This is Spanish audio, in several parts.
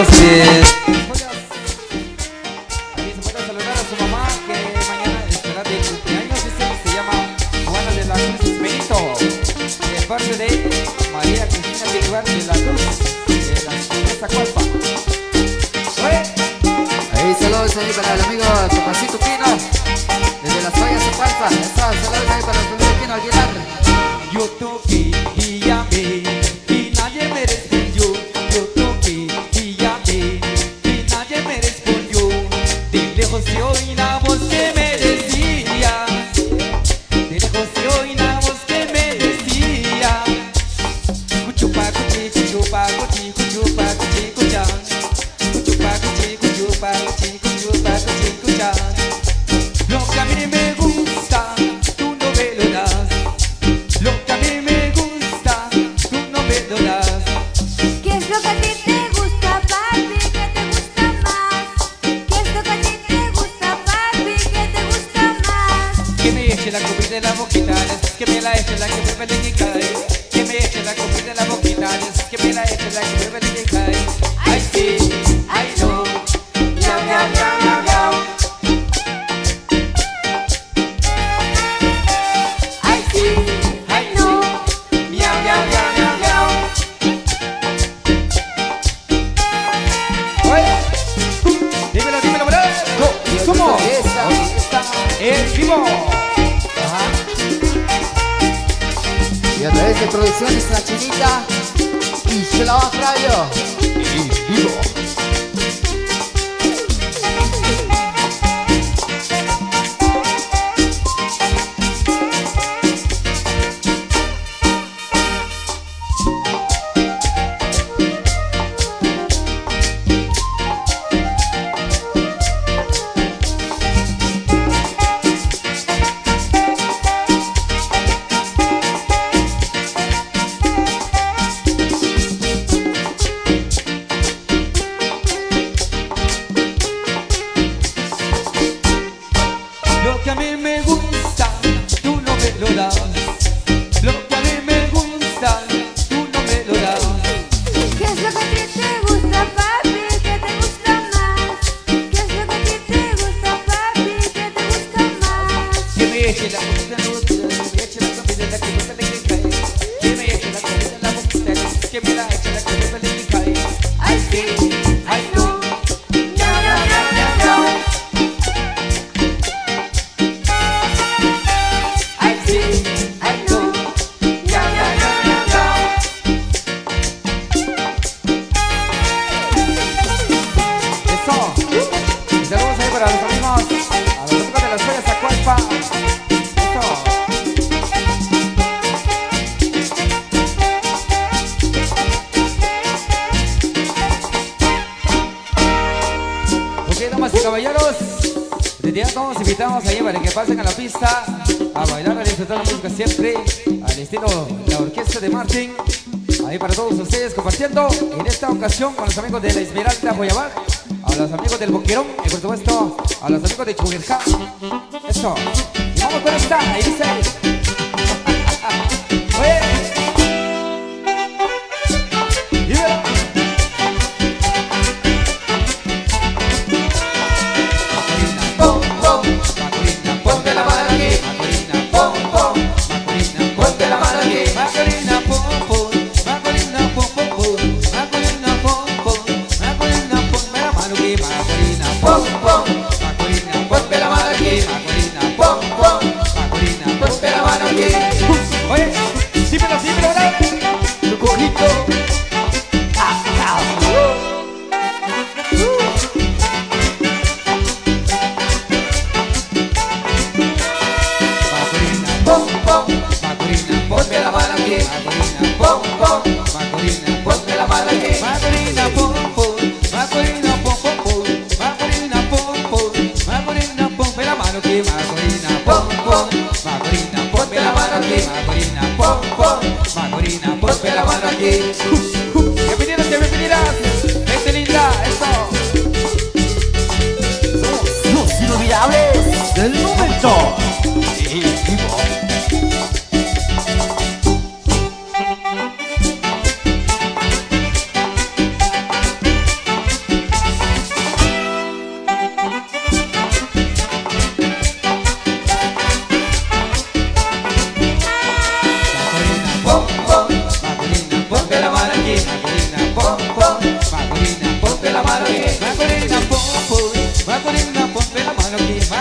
los pies. Ahí se puede saludar a su mamá que mañana estará de cumpleaños. Se llama Juana de la Cruz Benito. De parte de María Cristina Villar de la Cruz. De la Zacualpa. Ahí saludos ahí para el amigo Tocacito Pino. Desde las Fallas de Palpa. Saludos ahí para el amigo Pino Aguilar. Yo toqué y llamé y nadie me respondió. Yo toqué y llamé y nadie me respondió. De lejos se oí una voz que me decía. De lejos se oí una voz que me decía. Cuchupa, cuchi, cuchupa, cuchi, cuchupa, cuchi, cuchan. Cuchupa, cuchi, cuchupa, cuchi, cuchupa, cuchi, cuchan. Lo que a mí me gusta, tú no me lo das. Lo que a mí me gusta, tú no me lo das. ¿Qué es lo que a ti te gusta, papi? ¿Qué te gusta más? ¿Qué es lo que a ti te gusta, papi? ¿Qué te gusta más? Que me eche la comida en la boquita, que me la eche la que me pele que cae. Que me eche la comida en la boquita, que me la eche la que me pele que cae. Ay sí, ay no, miau, miau, miau, miau, miau. Ay sí, Ay no, miau, miau, miau, miau, miau. Oye, dímelo, dímelo, bro. ¿Cómo? ¡Es vivo! Ajá. Y a través de Producciones La Chinita y Shalom Radio. Y vivo. Lo que a mí me gusta, tú no me lo das. Lo que a mí me gusta, tú no me lo das. ¿qué es lo que a ti te gusta, papi? ¿Qué te gusta más? ¿Qué es lo que a ti te gusta, papi? ¿Qué te gusta más? Que me eche la comida en la boquita, que me eche la comida en la que me pele que cae. Que me eche la comida en la boquita, que me la eche la que me pele que cae. Ay sí, ay no, miau, miau, miau, miau, miau. Ay sí, ay no, miau, miau, miau, miau, miau. Eso. Y saludos ahí para los amigos, a los amigos de las Fallas Zacualpa. Eso. Ok, damas y caballeros, desde ya todos invitamos ahí para que pasen a la pista a bailar, a disfrutar la música siempre al estilo de la orquesta de Martín. Ahí para todos ustedes compartiendo en esta ocasión con los amigos de la Esmeralda Boyabac, a los amigos del Boquerón y por supuesto a los amigos de Chuguirjá. Eso. Y vamos con esta, ahí dice. Oye. Dímelo. Macorina, ponte la mano aquí. Macorina, pom, pom. Macorina, ponte la mano aquí. Macorina, pom, pom. Macorina, pom, pom, pom. Macorina, pom, pom. Macorina, ponme la mano aquí. Macorina, pom, pom. Macorina, ponte la mano aquí. Macorina, pom, pom. Macorina, ponte la mano aquí. Oye, dímelo.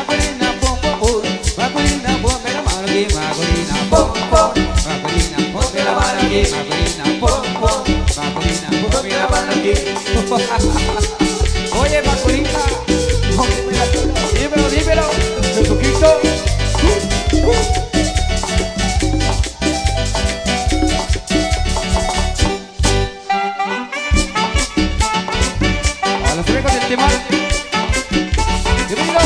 Macorina, pom, pom, pom. Macorina, ponme la mano aquí, Macorina, pom, pom. Macorina, ponme la mano aquí, Macorina, pom, pom. Macorina, ponme la mano aquí. Oye, Macorina, dímelo, dímelo, un poquito. A los frescos del timón. Bienvenido.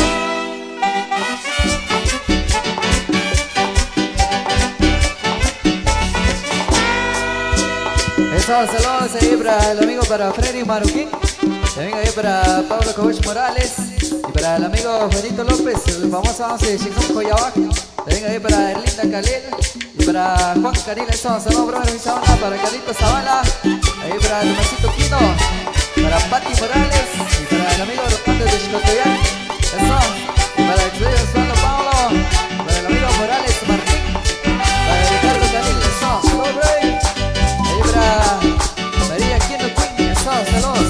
Eso, saludos ahí para el amigo, para Freddy Marroquín. También ahí para Pablo Coach Morales. Y para el amigo Juanito López, el famoso 11 de Chicón Coyabac. También ahí para Erlinda Calil. Y para Juan Caril, eso, saludos, brother, mi sabana. Para Carlito Zavala. Ahí para Tomasito Quino. Para Pati Morales. Y para el amigo Rolando de Chicotoyán. Eso. Y para el estudio Osvaldo Pablo. Para el amigo Morales Martín. Para Ricardo Caril, eso, saludos, brother. Ahí para María Quino Queen, eso, saludos.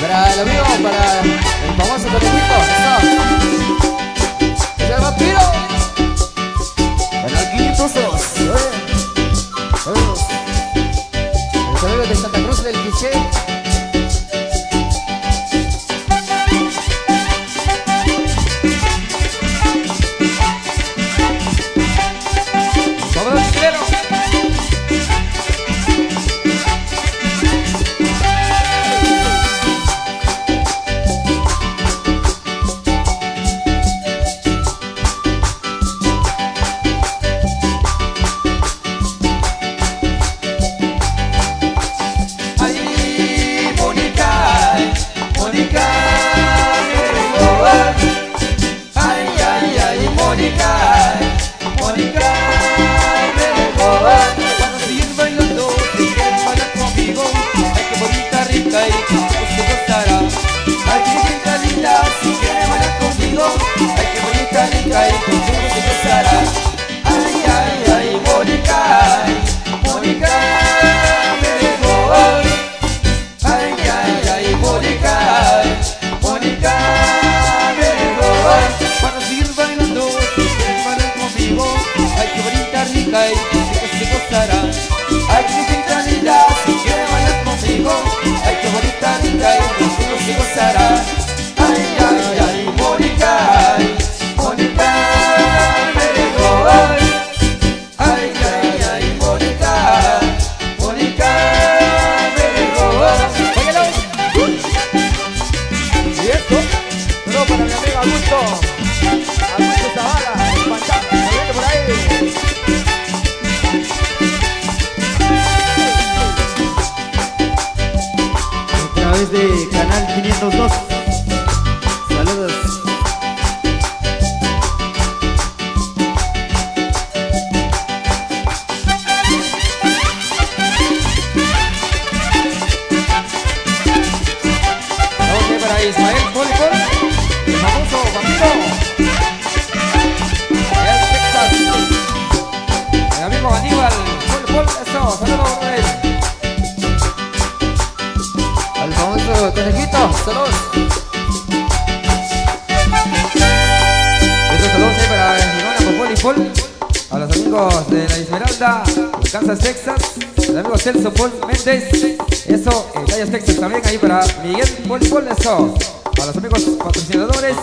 Para el amigo, para el famoso conejito, eso. ¡Es el vampiro! Para aquí, todos. Vamos. Los amigos de Santa Cruz del Quiché. ¡Vamos, chileno! De Canal 502. Saludos. Ismael Voleibol, el famoso Bambino. El Texas. El amigo Aníbal Voleibol, eso, saludos a él. Al famoso conejito, saludos. Estos saludos ahí para Girona por Voleibol. A los amigos de la Esmeralda, de Kansas, Texas. El amigo Celso Paul Méndez. Eso, Dallas, Texas también. Ahí para Miguel Voleibol, eso. A los amigos patrocinadores.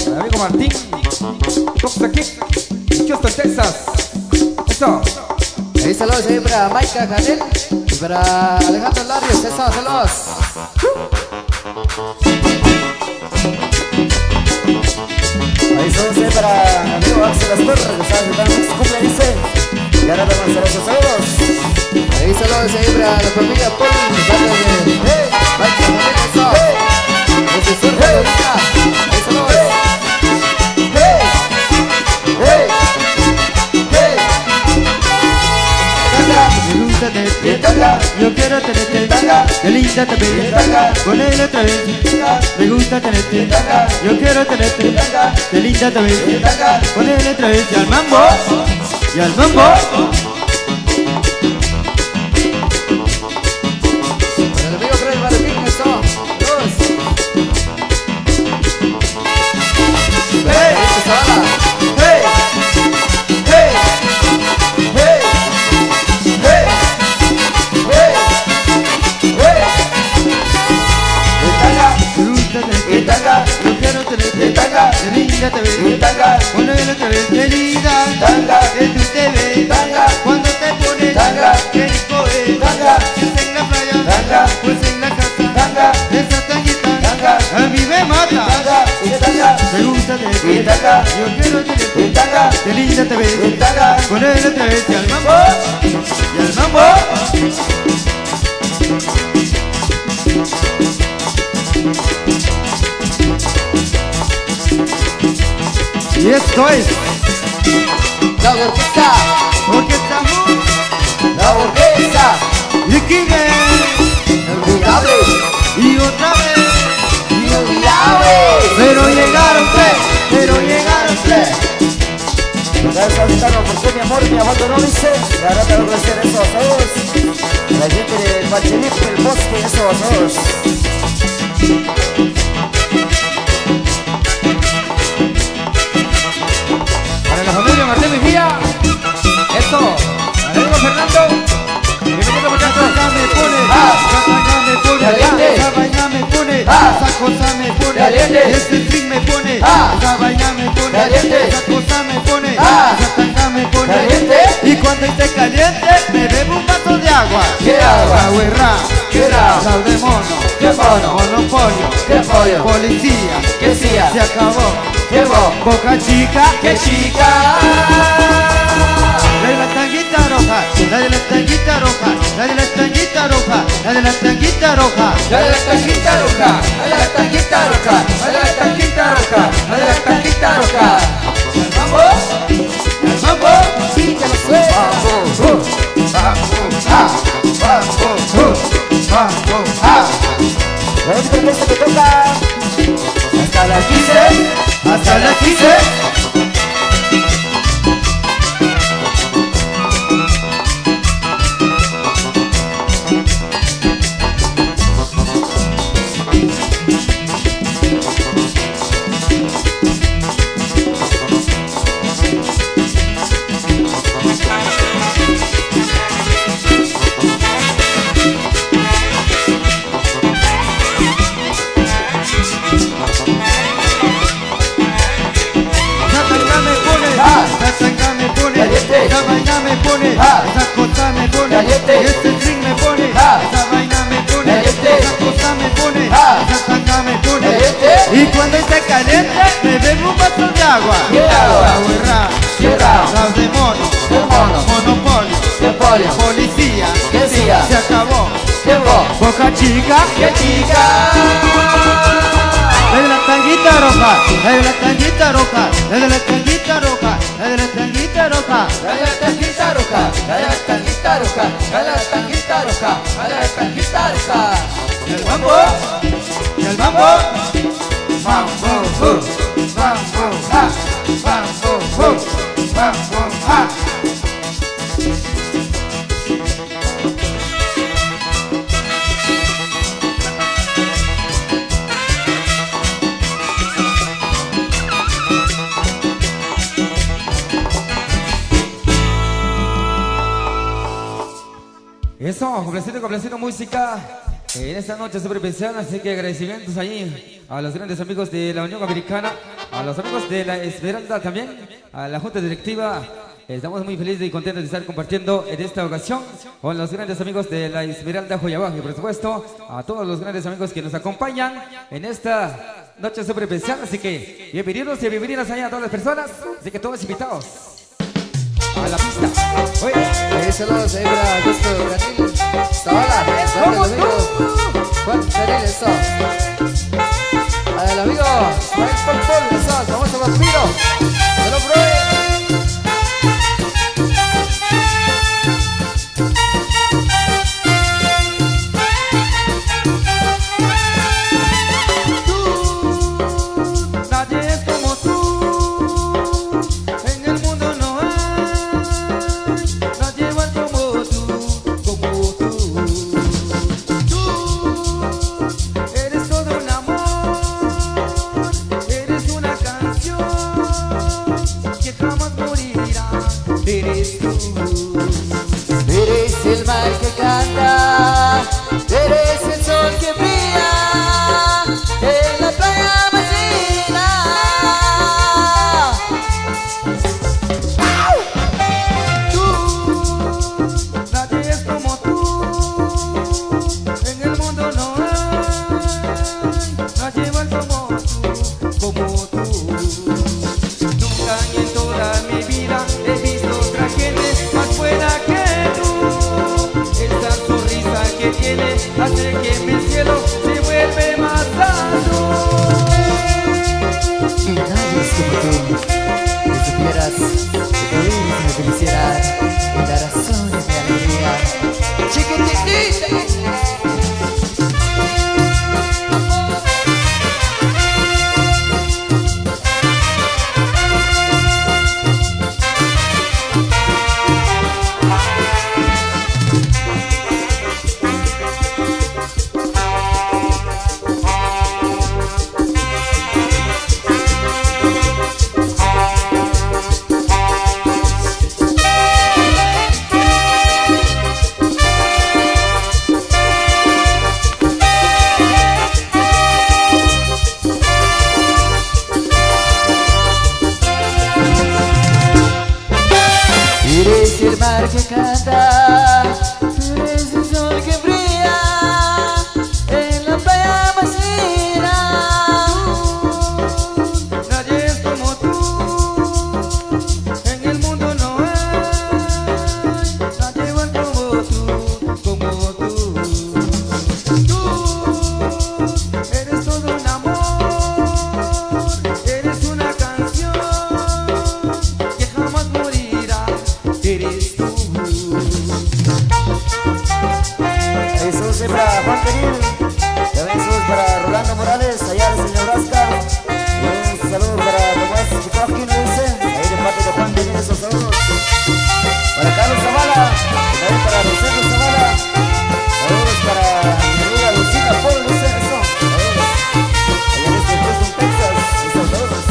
El amigo Martín Coxa Kick, Houston, Texas. Eso. Ahí saludos ahí para Maika Canel y para Alejandro Larios, eso, saludos. Ahí saludos ahí para amigo Axel Astor, que está celebrando su cumpleaños. Y ahora vamos a hacer esos saludos. Ahí saludos ahí para la familia Paul, de parte de Maika Canel, eso. Desde Sur Carolina, ahí saludos. Me gusta tenerte, yo quiero tenerte, qué linda te ves, con él otra vez. Me gusta tenerte, yo quiero tenerte, qué linda te ves, con él otra vez. Y al mambo, y al mambo. Para el amigo Freddy Marroquín, eso, saludos. Ahí está Zavala. Me gusta tenerte, yo quiero tenerte, qué linda te ves, con él otra vez. Qué linda, que tú te ves, cuando te pones, qué rico es. Si es en la playa, pues en la casa, esa tanguita a mí me mata. Me gusta tenerte, yo quiero tenerte, qué linda te ves, con él otra vez. Y al mambo, y al mambo. Y esto es La orquesta, porque estamos la orquesta, y aquí inolvidable, y otra vez. inolvidable. Pero llegaron tres, pero llegaron tres. Gracias a Gitano, porque mi amor me abandonó, dice. Y ahora tengo que hacer eso a todos. La gente del Bachelip, el bosque, eso a todos. Para la familia Martín Mejía. Eso. Para el amigo Fernando. Bienvenido muchachos. Esa me pone, esa me pone, Caliente. esa vaina me pone, Ah. esa cosa me pone, Caliente. ese string me pone, Ah. esa vaina me pone, Caliente. esa cosa me pone, Ah. esa tanga me pone, Caliente. y cuando esté caliente me bebo un vaso de agua. ¿Qué agua? La guerra, ¿Qué agua? sal de mono, ¿Qué mono? monopolio, ¿Qué pollo? policía, ¿Qué hacía? se acabó, ¿Qué bo? boca chica, ¿Qué chica? la de la tanguita roja, la de la tanguita roja, la de la tanguita roja, la de la tanguita roja. La de la tanquita roja, la de la tanquita roja, la de la tanquita roja, la de la tanquita roja. ¿El mambo? ¿El mambo? Sí, que lo suena. La única cosa que toca hasta las 15, hasta las 15. Esa vaina me pone, esa cosa me pone, Caliente. este drink me pone, Ah. esa vaina me pone, Caliente. esa cosa me pone, Ah. esa tanga me pone, Caliente. y cuando esté caliente me bebo un vaso de agua. ¿Qué agua? La guerra, ¿Qué agua? las de mono, ¿Qué mono? monopolio, ¿Qué pollo? policía, ¿Qué hacía? se acabó, ¿Qué bo? boca chica, ¿Qué chica? la de la tanguita roja, la de la tanguita roja, la de la tanguita roja, la de la tanguita roja. La de la tanquita roja, la de la tanquita roja, la de la tanquita roja, la de la tanquita roja. Y el mambo, y el mambo. Eso, complaciendo música en esta noche súper especial, así que agradecimientos ahí a los grandes amigos de la Unión Americana, a los amigos de la Esmeralda también, a la Junta Directiva. Estamos muy felices y contentos de estar compartiendo en esta ocasión con los grandes amigos de la Esmeralda Joyabaj y por supuesto a todos los grandes amigos que nos acompañan en esta noche súper especial, así que bienvenidos y bienvenidas allá a todas las personas, así que todos invitados a la pista. Oye. Saludos ahí para Augusto Canil, Zavala, para el amigo Juan Canil, eso. Para el amigo Ismael Pol, eso, famoso vampiro. Salud, bro. Eres el mar que canta, eres el sol que brilla en la playa más linda. Nadie es como tú, en el mundo no hay, nadie igual como tú. Nunca ni en toda mi vida he visto otra gente más buena que tú. Esta sonrisa que tienes hace que mi cielo se vuelve más alto. Y nadie es como tú, si supieras que tú eres mi felicidad y la razón de mi alegría. Chiquititita. Eres el mar que canta, eres el sol que brilla en la playa más linda. Nadie es como tú, en el mundo no hay, nadie igual como tú. Tú eres todo un amor, eres una canción que jamás morirá. Eres tú. Besos para Juan Canil, besos para Rolando Morales, allá del señor Brasca. Y un saludo para Tomás Chicoquín, ahí de parte de Juan Canil, esos saludos. Para Carlos Zavala, también para Rosendo Zavala. Saludos para mi amiga Lucina Polo, eso. Allá en este Houston, Texas, esos saludos.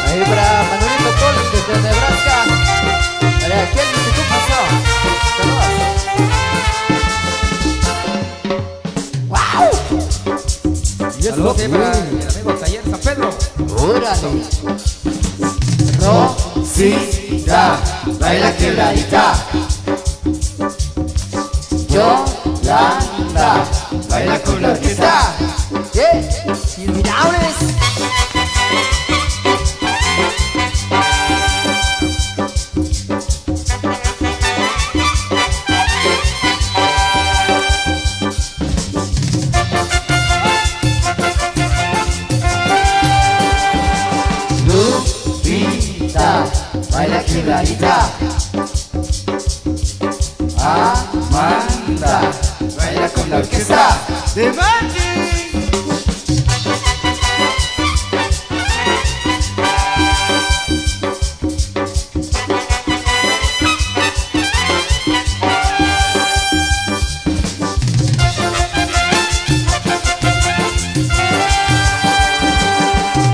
Ahí para Manuelito Collins desde Nebraska. Para aquel que tú pasó. Saludos. ¡Wow! Saludos para el amigo Taller San Pedro. ¡Órale! Rosita, baila quebradita. Yolanda, baila con la orquesta. ¿Qué? ¡Inmirables! Lupita, baila quebradita. Amanda, baila con la orquesta. ¡De Martín!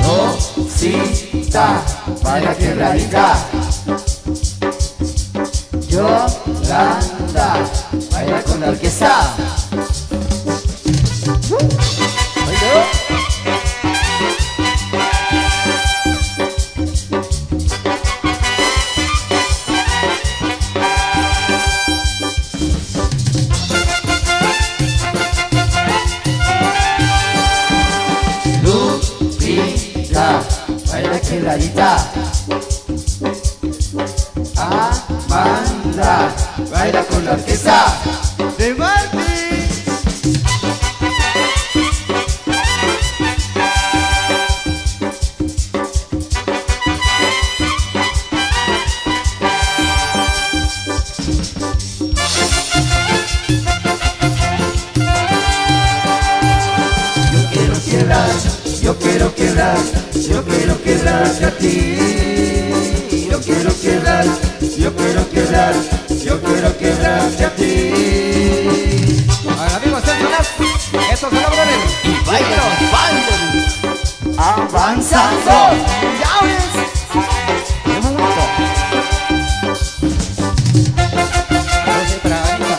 Rosita, baila quebradita. Yolanda, baila con la orquesta. Baila. Lupita, baila quebradita. Amanda, baila con la orquesta. De Martín. Yo quiero quebrar, yo quiero quebrarte a ti. Yo quiero quebrar, yo quiero quebrar, yo quiero quebrarte a ti. Ahora amigos, estos son los brothers. Y baila, avanzando. Ya ves. Qué momento. Oye, para Anita.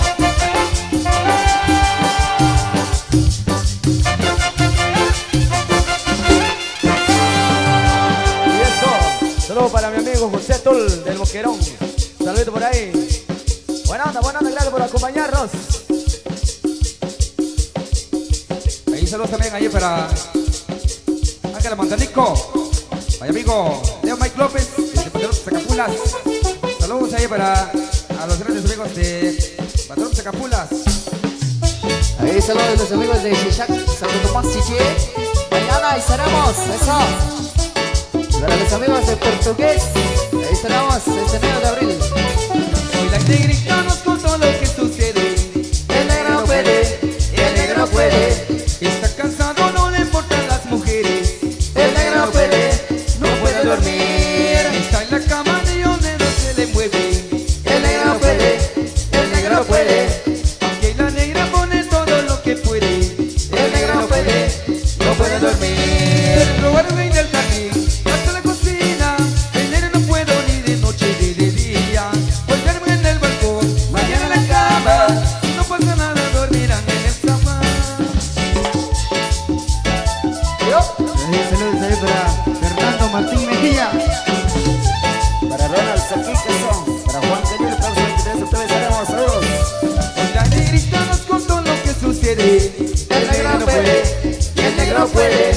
Y eso, saludos para mi amigo José Tol del Boquerón. Saludito por ahí. Buena onda, gracias por acompañarnos. Ahí saludos también ahí para Ángela Montanico, mi amigo Leo Mike López, de Patrón Zacapulas. Saludos ahí para a los grandes amigos de Patrón Zacapulas. Ahí saludos a los amigos de Shishak, Santo Tomás Siche. Mañana estaremos, eso. Para los amigos de Portugués, ahí estaremos este mes de abril. Hoy la negrita nos contó lo que sucede. El negro puede, el negro puede. Está cansado, no le importan las mujeres. El negro puede, no puede dormir. Está en la cama de donde no se le mueve. El negro puede, el negro puede. Aunque la negra pone todo lo que puede. El negro puede, no puede dormir. Robaron en el jardín, hasta la cocina. El negro no puedo ni de noche ni de día. Volverme en el balcón, mañana en la cama. Si no pasa nada, dormirán en el sofá. Saludos ahí para Fernando Martín Mejía. Para Ronald Saquicason, para Juan Cañuelo, para los 23 ustedes haremos saludos. La negrita nos contó lo que sucede. El negro puede, y el negro puede.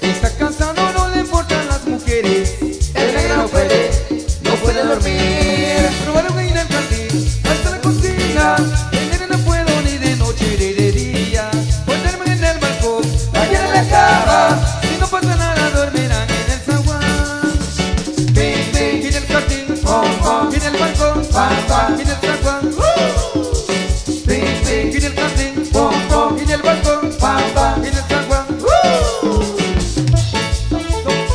Está cansado, no le importan las mujeres. El negro puede, no puede dormir. Robaron en el jardín, hasta la cocina. El negro no puedo ni de noche ni de día. Ponerme en el balcón, mañana en la cama. Si no pasa nada, dormirán en el zaguán. Ven, ven, en el jardín, en el balcón, en el zaguán. Ven, ven, en el jardín, en el balcón, en el zaguán.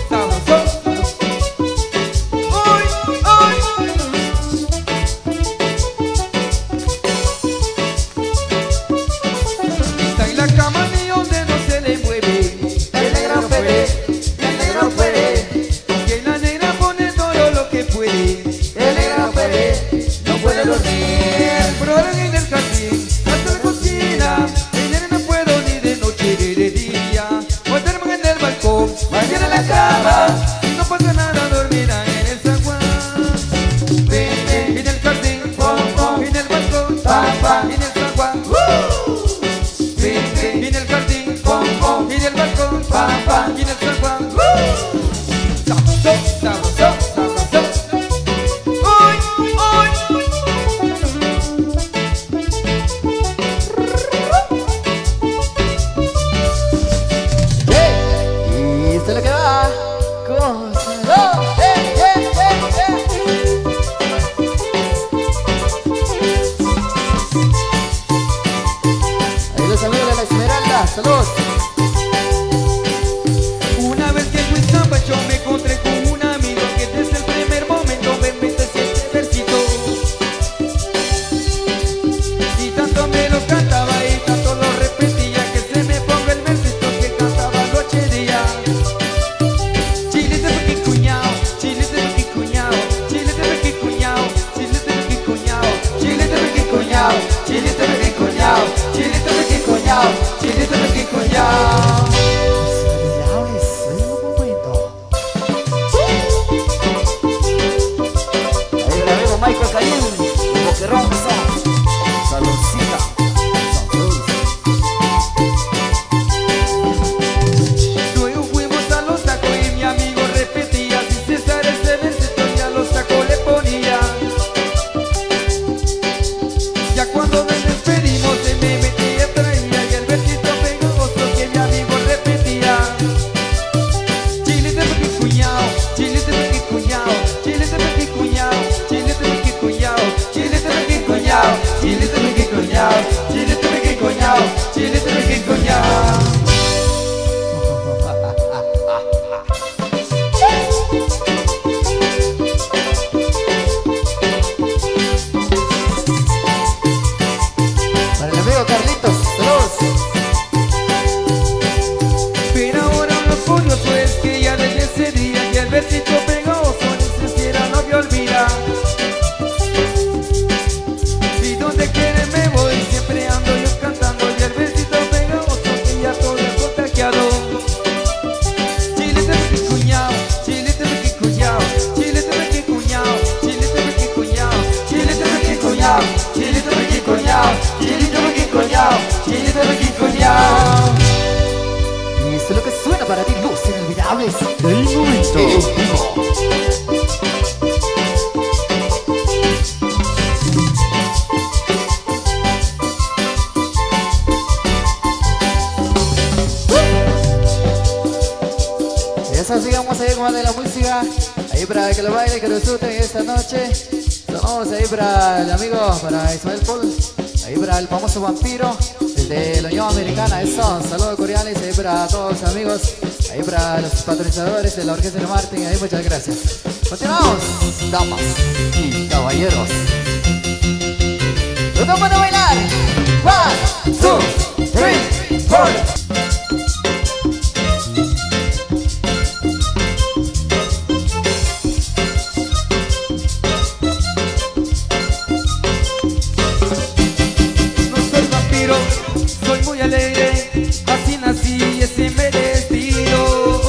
Sabroso. Uy, uy. Está en la cama ni donde no se le mueve. El negro puede, el negro puede. Que la negra pone todo lo que puede. El negro puede, no puede dormir. Probaron en el jardín, hasta la cocina. El negro no puedo ni de noche ni de día. Ponerme en el balcón, mañana en la cama. Si no pasa nada, dormirán en el zaguán. Ven, ven, en el jardín, en el balcón, en el zaguán. Ven, ven, en el jardín, en el balcón, en el zaguán. Sabroso, sabroso, sabroso. Uy, uy. Y esto es lo que va. Cosa. Oh, Ahí los amigos de la Esmeralda, saludos. Una vez que fui a Zamba, yo me encontré con un amigo que desde el primer momento me metió este versito. Y tanto me lo cantaba y tanto lo repetía que se me ponga el versito que cantaba noche y día. Chile de cuñado, chile de cuñado, chile de cuñado, chile de cuñado. eso sigamos ahí con más de la música. Ahí para que lo bailen, que lo disfruten esta noche. Vamos ahí para el amigo, para Ismael Paul. Ahí para el famoso vampiro, el de la Unión Americana. Eso, saludos cordiales ahí para todos los amigos. Ahí para los patrocinadores de la Orquesta de Martín. Ahí muchas gracias. Continuamos, damas y caballeros. ¡Los van a bailar! 1, 2, 3, 4. Soy muy alegre, así nací y ese me destino.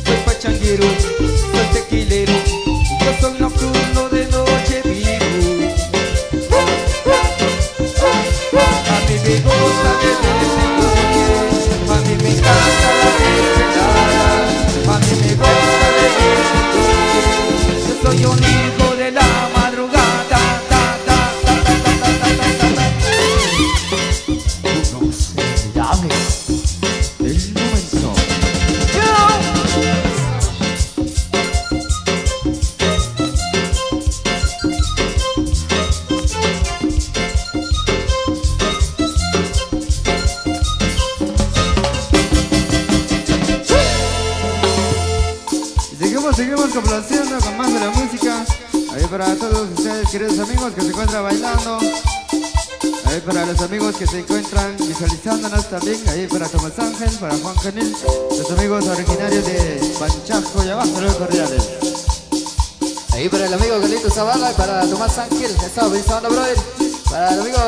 Soy pachanguero, soy tequilero, yo soy nocturno, de noche vivo. A mí me gusta beber noche, a mí me encanta la desvelada, a mí me gusta beber noche. Yo soy un hijo de la madrugada. Seguimos complaciendo con más de la música. Ahí para todos ustedes, queridos amigos que se encuentran bailando. Ahí para los amigos que se encuentran visualizándonos también. Ahí para Tomás Ángel, para Juan Canil, los amigos originarios de Panchasco y abajo, los cordiales. Ahí para el amigo Carlito Zavala y para Tomás Ángel. Eso, visitando, brother. Para el amigo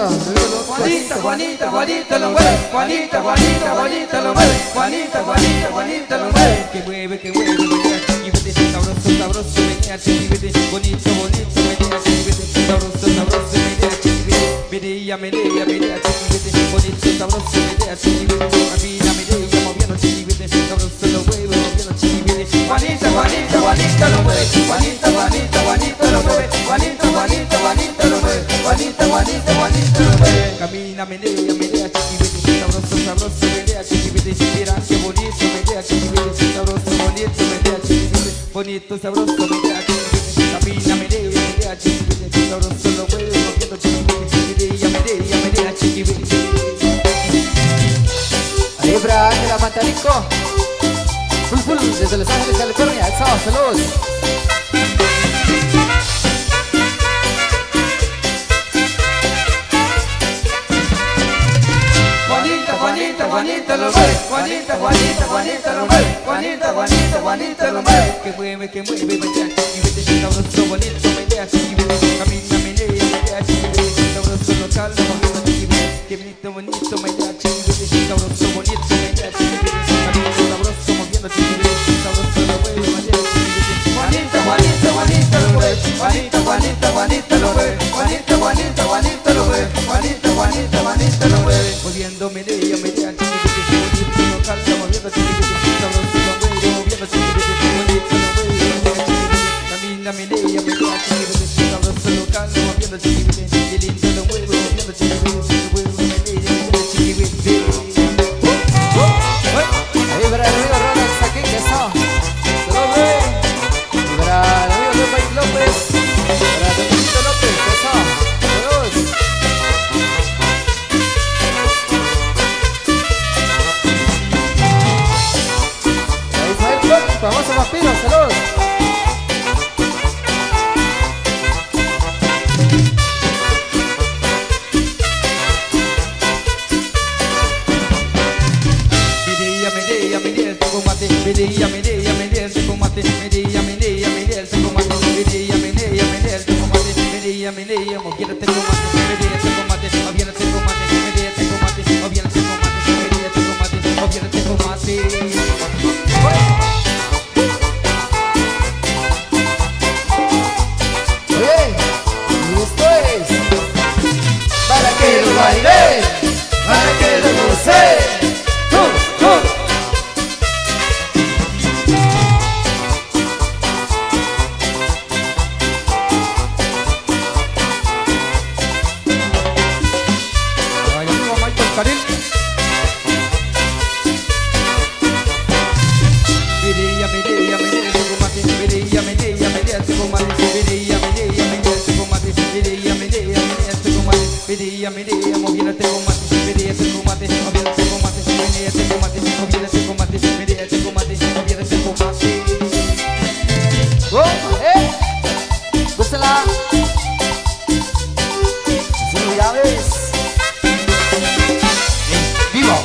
Juanita, Juanita, Juanita lo mueve, Juanita, Juanita, Juanita lo mueve, Juanita, Juanita, Juanita lo mueve. Que mueve, menea chiquibete, sabroso, sabroso, menea chiquibete, bonito, bonito, menea chiquibete, sabroso, sabroso, menea chiquibete, menea, menea, menea chiquibete, bonito, sabroso, menea chiquibete, camina, menea, moviendo chiquibete, sabroso lo mueve, moviendo chiquibete. Juanita, Juanita, Juanita lo mueve, Juanita, Juanita, Juanita lo mueve, Juanita, Juanita, Juanita lo mueve, Juanita, Juanita, Juanita lo mueve. Camina, menea, menea chiquibete, sabroso, sabroso, menea chiquibete, mira qué bonito, menea chiquibete, sabroso, bonito, menea chiquibete, bonito, sabroso, menea chiquibete, camina, menea chiquibete, sabroso lo mueve, moviendo chiquibete, menea chiquibete. ahí para Ángela Matarico. Full, desde Los Ángeles, California. Eso, saludos. Juanita, Juanita, Juanita lo mueve, Juanita, Juanita, Juanita lo mueve, Juanita, Juanita, Juanita lo mueve. Que mueve, menea chiquibete, sabroso, bonito, menea chiquibete, camina, menea chiquibete, sabroso, local, moviendo chiquibete, que bonito, bonito, menea chiquibete, sabroso, bonito, menea chiquibete, camina, sabroso, moviendo chiquibete, sabroso, lo mueve, menea chiquibete. Juanita, Juanita, Juanita lo mueve, Juanita, Juanita, Juanita lo mueve, Juanita, Juanita, Juanita lo mueve, Juanita, Juanita, Juanita lo mueve. Moviendo menea, menea chiquibete, bonito, local, moviendo chiquibete, sabroso, lo mueve, moviendo chiquibete, bonito, lo mueve, menea chiquibete, camina, menea, menea chiquibete, sabroso, local, moviendo chiquibete, qué lindo lo mueve, moviendo chiquibete, lo mueve, menea chiquibete. Ahí para el amigo Ronald Saquín, eso. Saludos, brother. Y para el amigo López López. Para Domingo López, eso. Saludos. Ahí Ismael Flor, famoso vampiro, saludos. Menea, el combate, menea, el combate, menea, el combate, menea, moviéndote el combate, menea, el combate, moviéndote el combate, menea, el combate, moviéndote el combate, menea, el combate, moviéndote el combate. Oye, y esto es para que lo baile, para que lo goce. moviéndote con mate, moviéndote con mate, moviéndote con mate, moviéndote con mate, moviéndote con mate, moviéndote con mate, moviéndote con mate. ¡Oh! ¡Gózala! ¡Sí, ya ves! ¡Vivo!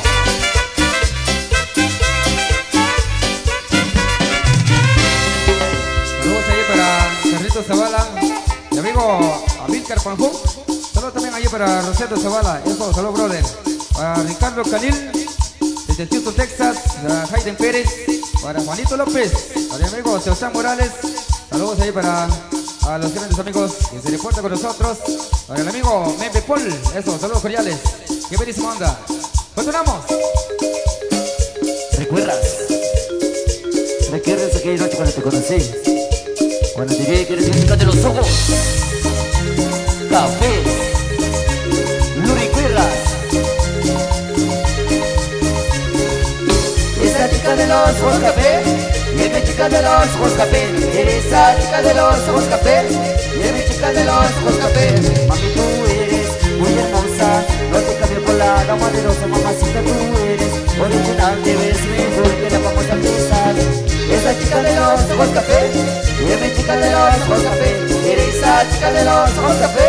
Saludos ahí para Carlitos Zavala, mi amigo Amílcar Panjú. Saludos también ahí para Roseto Zavala, eso, saludos brother. Para Ricardo Canil, desde Houston, Texas, para Hayden Pérez, para Juanito López, para mi amigo Sebastián Morales. Saludos ahí para a los grandes amigos que se reportan con nosotros. Para el amigo Membe Paul, eso, saludos cordiales. Qué buenísima onda. Continuamos. ¿Recuerdas aquella noche cuando te conocí? Cuando te vi que eres música de los ojos. Café. ¿Lo recuerdas? Esa chica de los ojos café. Y es mi chica de los ojos café. Eres esa chica de los ojos café. Y es mi chica de los ojos café. Mami, tú eres muy hermosa. No te cambio por la dama de rosa. Mamacita, tú eres original. Te ves mejor que la famosa pesar. Esa chica de los ojos café. Y es mi chica de los ojos café. Eres esa chica de los ojos café.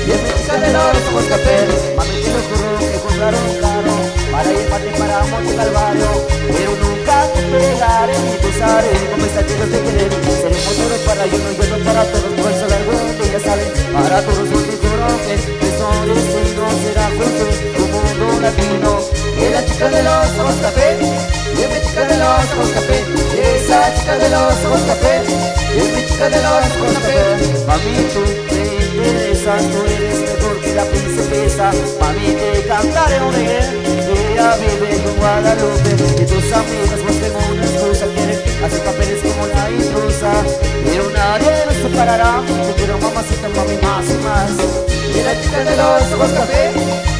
Y es mi chica de los ojos café. Mami, te lo juro que compraron un carro para ir para Monte Calvario. Pero nunca te pegaré ni te usaré como está lleno de querer. Seremos duros para uno y otro para todos. Por eso largo que ya saben. Para todos los tiburones. Eso destino será justo tu mundo latino. Es la chica de los ojos café. Y es mi chica de los ojos café. Esa chica de los ojos café. Y es mi chica de los ojos café. Mami, tú te interesas. Tú eres mejor que la princesa. Mami, te cantaré un reggae. Ella vive en Guadalupe. Y tus amigas pues tengo una excusa. Quieren hacer papeles como la intrusa. Pero nadie nos separará. Te quiero mamacita, mami, más y más. Y es la chica de los ojos café.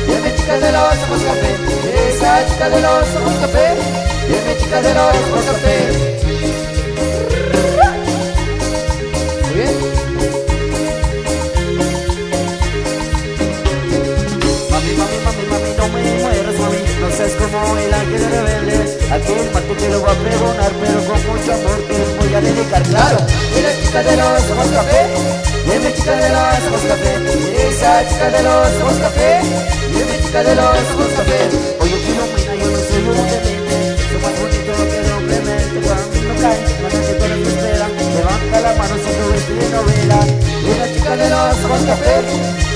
Y es mi chica de los ojos café. Esa chica de los ojos café. Y es mi chica de los ojos café. Muy bien. Mami, mami, mami, mami, no me mueras, mami. No seas como el ángel rebelde. Aquel mato te lo voy a pregonar, pero con mucho amor te lo voy a dedicar, claro. Y la chica de los ojos café. Y es mi chica de los ojos café. Esa chica de los ojos café. Y es mi chica de los ojos café. Oye, Filomena, yo no soy un demente. Soy más bonito que doblemente. Cuando cae, la noche todos me esperan. Levanta la mano si tú ves de novela. Y es la chica de los ojos café.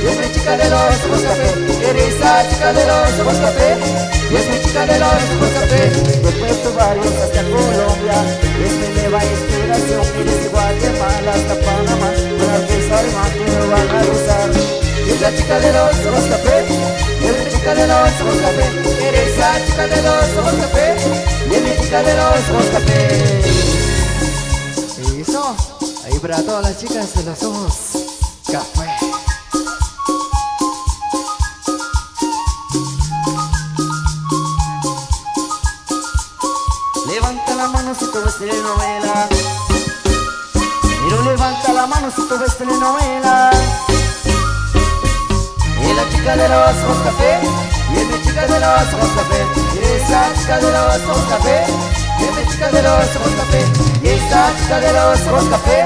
Y es mi chica de los ojos café. Eres esa chica de los ojos café. Y es mi chica de los ojos café. De Puerto Barrios hasta Colombia. Es mi nueva inspiración. Y desde Guatemala hasta Panamá. Con la pieza de mar que lo van a gozar. Y es la chica de los ojos café. Y es mi chica de los ojos café. Eres esa chica de los ojos café. Y es mi chica de los ojos café. Eso. Ahí para todas las chicas de los ojos café. Levanta la mano si tú ves telenovela. Pero levanta la mano si tú ves telenovela. Es la chica de los ojos café. Y es mi chica de los ojos café. Y esa chica de los ojos café. Y es mi chica de los ojos café. Y esa chica de los ojos café.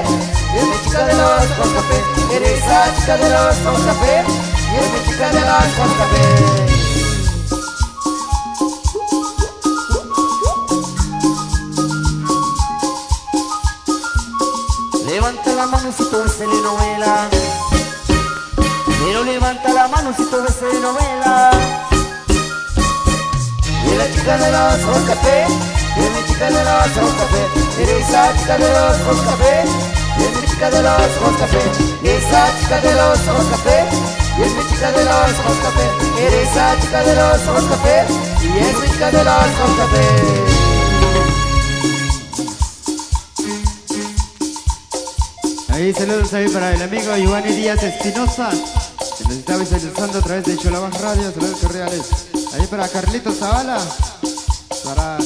Y es mi chica de los ojos café. Eres esa chica de los ojos café. Y es mi chica de los ojos café. Levanta la mano si tú ves telenovela. Pero levanta la mano si tú ves telenovela. Y es la chica de los ojos café. Y es mi chica de los ojos café. Eres esa chica de los ojos café. Y es mi chica de los ojos café. Esa chica de los ojos café. Y es mi chica de los ojos café. Eres esa chica de los ojos café. Y es mi chica de los ojos café. Ahí saludos ahí para el amigo Giovanni Díaz Espinosa, que nos está visualizando a través de Cholabas Radio. Saludos cordiales. Ahí para Carlitos Zavala, para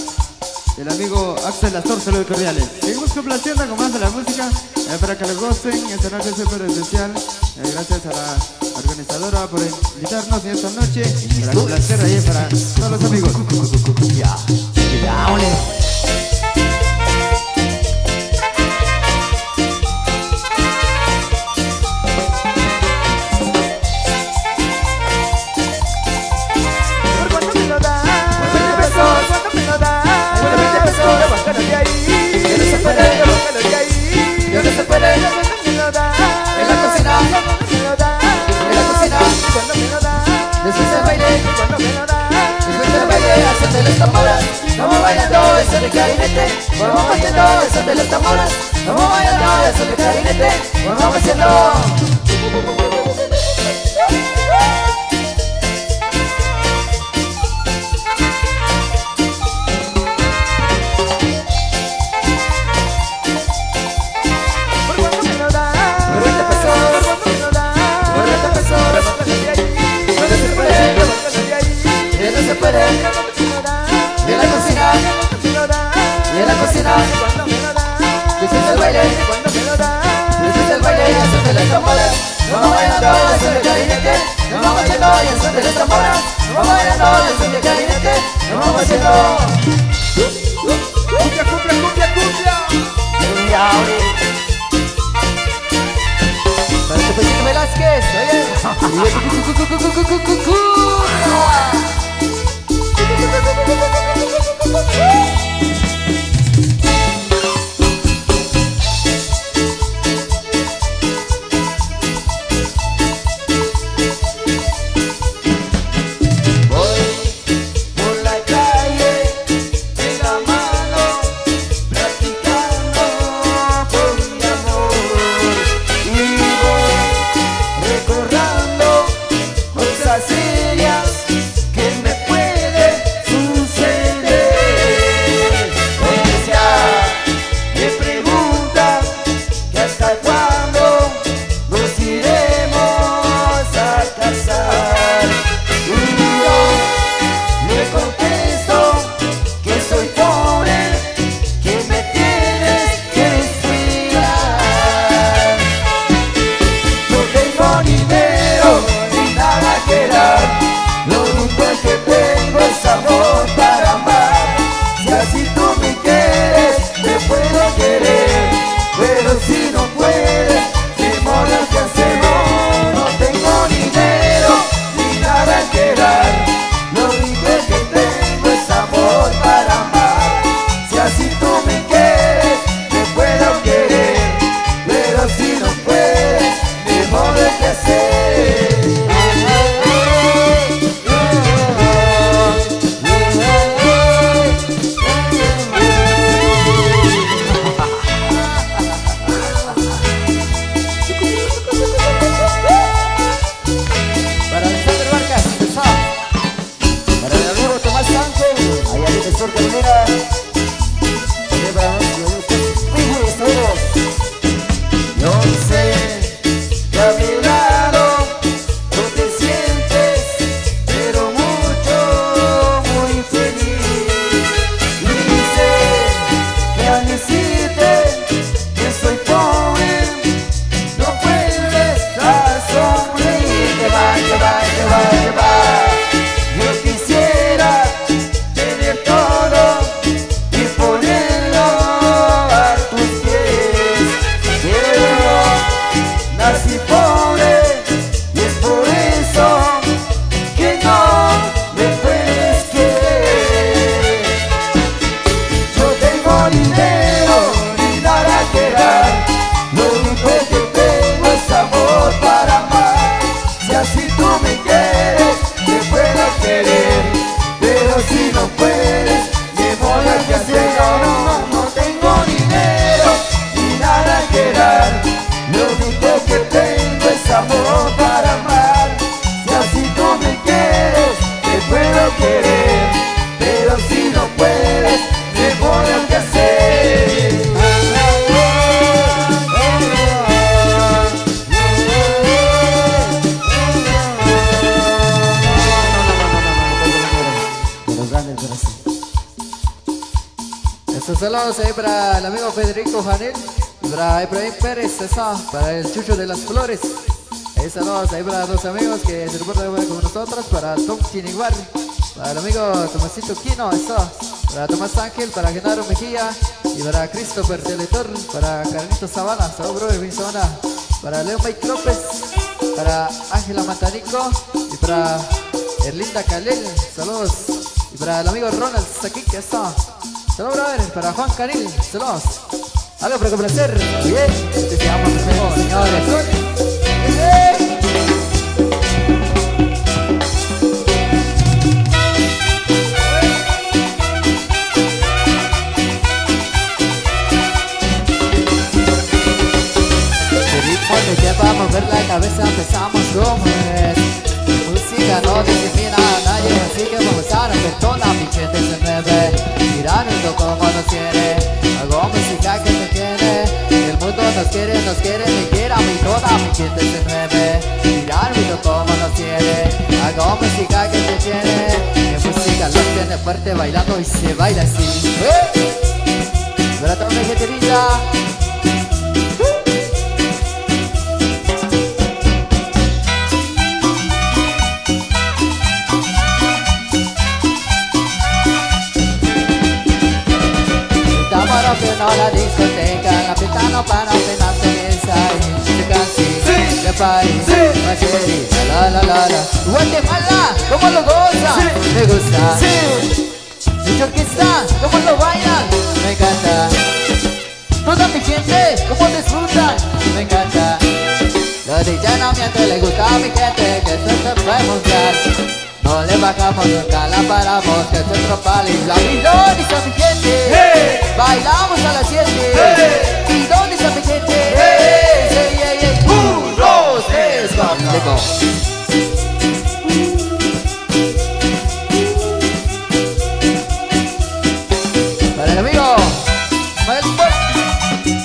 el amigo Axel Astor, saludos cordiales. Seguimos complaciendo con más de la música, para que lo gocen esta noche súper especial. Gracias a la organizadora, por invitarnos en esta noche. Para un placer ahí para todos los amigos. Ya, ole. ¿Cuánto me lo das? 20 pesos. ¿Cuánto me lo das? 20 pesos. Bájalo de ahí. Yo no se puede, Bájalo de ahí. yo no se puede. ¿Cuánto me lo das? En la cocina, ¿Cuánto me lo das? en la cocina. ¿Cuánto me lo das? Después del baile, ¿Cuánto me lo das? después del baile, hacen de las tamboras. Vamos bailando eso de clarinete. Vamos haciendo eso de las tamboras. Vamos bailando eso de clarinete. Vamos haciendo. ¿Por cuánto me lo das? Por 20 pesos. ¿Por cuánto me lo das? Por 20 pesos. Bájalo de ahí. Yo no se puede, Bájalo de ahí. yo no se puede. ¿Cuánto me lo das? En la cocina, ¿Cuánto me lo das? en la cocina. ¿Cuánto me lo das? Después del baile, ¿Cuánto me lo das? después del baile, hacen de las tamboras. Vamos bailando eso de clarinete. Vamos haciendo eso de las tamboras. Vamos bailando eso de clarinete. Vamos haciendo. Cumbia, cumbia, cumbia, cumbia. Para tu Pechito Velázquez, oye. Voy por la calle de la mano, platicando con mi amor. Y voy recordando cosas serias que me pueden suceder. Ella me pregunta que hasta cuándo nos iremos a casar. Y yo le contesto que soy pobre, que me tienes que descuidar. No tengo dinero ni nada que dar, lo único que tengo es amor para amar. Si así tú me quieres, te puedo querer, pero si no puedes, ni modo que hacemos. No tengo dinero ni nada que dar, lo único que tengo es amor para amar. Si así tú me quieres, te puedo querer, pero si no puedes, ni modo que hacer. Para Alexander Vargas, está. Para el amigo Tomás Sancho, allá en el sur de Minera. Para nuestros todos. Yo sé que a mi lado tú te sientes, pero mucho, muy feliz. Y sé que al decirte que soy pobre, no puedes a sonreír. Que va, que va, que va, que va. Yo quisiera tener todo y ponerlo a tus pies. Pero yo nací pobre y es por eso que no me puedes querer. Yo tengo dinero ni nada que dar, lo único que tengo es amor para amar. Si así tú me quieres, te puedo querer, pero si no puedes, me voy a que hacer. No tengo dinero ni nada que dar, lo único que tengo es amor para amar. Si así tú me quieres, te puedo querer, pero si no puedes, me voy a que hacer. Estos saludos ahí para el amigo Federico Janel, para Ibrahim Pérez, para el Chucho de las Flores, Ahí saludos ahí para los amigos que se reportan con nosotros, para Tom Chiniguar, para el amigo Tomasito Quino, eso, para Tomás Ángel, para Genaro Mejía y para Christopher Teletor, para Carlito Zavala, saludos brother, bien Sabana, para Leo Mike López, para Ángela Matanico y para Erlinda Calel, saludos, y para el amigo Ronald Saquique, eso, saludos brother, para Juan Canil, saludos. Algo para complacer, bien, te llamo, señores. Para mover la cabeza empezamos como es. Música no discrimina a nadie, así que vamos a romper toda mi gente se mueve. Mirando como nos quiere, hago música que me quiere. El mundo nos quiere, me quiere a mí, toda mi gente se mueve. Mirando como nos quiere, hago música que te quiere. Mi música lo tiene fuerte bailando y se baila así. Para toda mi gente linda. Rompiendo la discoteca, la pista no para apenas comienza. Y casi de París, Macheri, la Guatemala, ¿cómo lo gozan? Me gusta. Mi orquesta, ¿cómo lo bailan? Me encanta. Toda mi gente, ¿cómo disfrutan? Me encanta. Lo de llanamiento le gusta a mi gente, que esto se puede mostrar. No le bajamos, nunca la paramos, que es otro pali. La vida dice a mi gente, hey. Bailamos a las 7, hey. ¿Y dónde está mi gente? Hey. Hey, hey, hey. 1, 2, 3, 4, para el amigo Mael,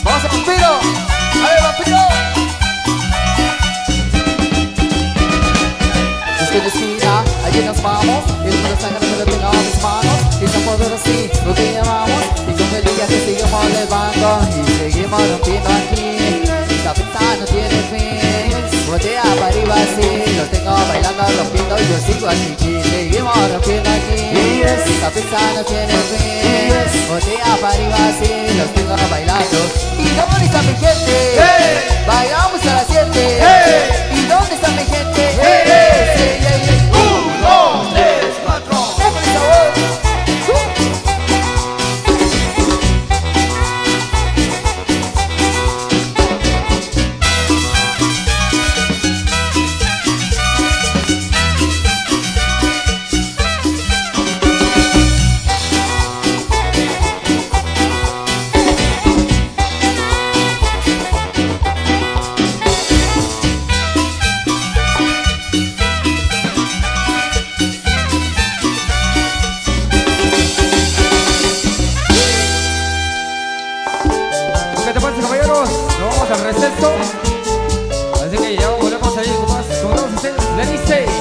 vamos a Vampiro. A ver, Vampiro. Es que decida, allí nos vamos. Y el mundo está ganando, lo tengo en mis manos. Y estamos ver así, lo que llamamos. Y con el día que seguimos levando y seguimos rompiendo aquí. Esta pista no tiene fin. Botella para arriba así, lo tengo bailando, rompiendo y yo sigo así. Y seguimos rompiendo aquí. Esta pista no tiene fin. Botella para arriba así, los tengo bailando. ¿Y dónde está mi gente? Hey. Bailamos a las 7. Hey. ¿Y dónde está mi gente? Hey. Hey. Hey. Hey. 1, 2, 3, 4. ¿Qué te parece, caballeros? Nos vamos al receso. Así que ya volvemos a ir con más. Le dice.